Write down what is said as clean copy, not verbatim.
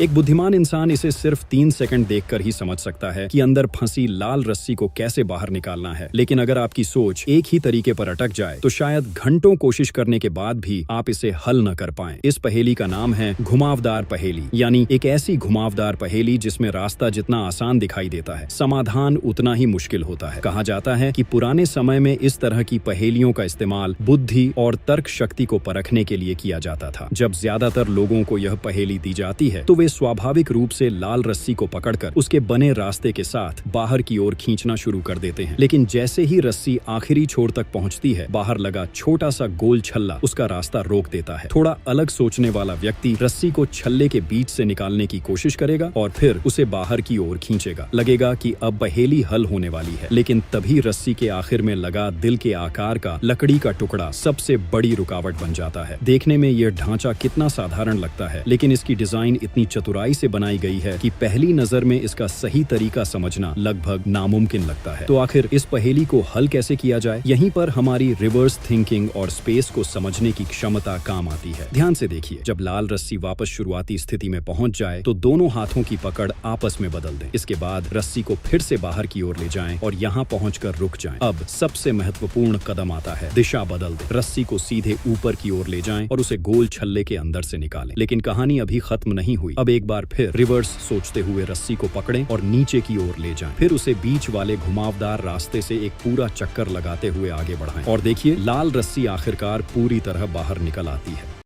एक बुद्धिमान इंसान इसे सिर्फ 3 सेकंड देखकर ही समझ सकता है कि अंदर फंसी लाल रस्सी को कैसे बाहर निकालना है। लेकिन अगर आपकी सोच एक ही तरीके पर अटक जाए तो शायद घंटों कोशिश करने के बाद भी आप इसे हल न कर पाएं। इस पहेली का नाम है घुमावदार पहेली, यानी एक ऐसी घुमावदार पहेली जिसमें रास्ता जितना आसान दिखाई देता है, समाधान उतना ही मुश्किल होता है। कहा जाता है कि पुराने समय में इस तरह की पहेलियों का इस्तेमाल बुद्धि और तर्क शक्ति को परखने के लिए किया जाता था। जब ज्यादातर लोगों को यह पहेली दी जाती है तो वे स्वाभाविक रूप से लाल रस्सी को पकड़कर उसके बने रास्ते के साथ बाहर की ओर खींचना शुरू कर देते हैं। लेकिन जैसे ही रस्सी आखिरी छोर तक पहुंचती है, बाहर लगा छोटा सा गोल छल्ला उसका रास्ता रोक देता है। थोड़ा अलग सोचने वाला व्यक्ति रस्सी को छल्ले के बीच से निकालने की कोशिश करेगा और फिर उसे बाहर की ओर खींचेगा। लगेगा कि अब पहेली हल होने वाली है, लेकिन तभी रस्सी के आखिर में लगा दिल के आकार का लकड़ी का टुकड़ा सबसे बड़ी रुकावट बन जाता है। देखने में यह ढांचा कितना साधारण लगता है, लेकिन इसकी डिजाइन इतनी चतुराई से बनाई गई है कि पहली नजर में इसका सही तरीका समझना लगभग नामुमकिन लगता है। तो आखिर इस पहेली को हल कैसे किया जाए? यहीं पर हमारी रिवर्स थिंकिंग और स्पेस को समझने की क्षमता काम आती है। ध्यान से देखिए, जब लाल रस्सी वापस शुरुआती स्थिति में पहुंच जाए तो दोनों हाथों की पकड़ आपस में बदल दें। इसके बाद रस्सी को फिर से बाहर की ओर ले जाएं और यहाँ पहुंचकर रुक जाएं। अब सबसे महत्वपूर्ण कदम आता है, दिशा बदल दें। रस्सी को सीधे ऊपर की ओर ले जाएं और उसे गोल छल्ले के अंदर से निकालें। लेकिन कहानी अभी खत्म नहीं हुई। अब एक बार फिर रिवर्स सोचते हुए रस्सी को पकड़ें और नीचे की ओर ले जाएं। फिर उसे बीच वाले घुमावदार रास्ते से एक पूरा चक्कर लगाते हुए आगे बढ़ाएं और देखिए, लाल रस्सी आखिरकार पूरी तरह बाहर निकल आती है।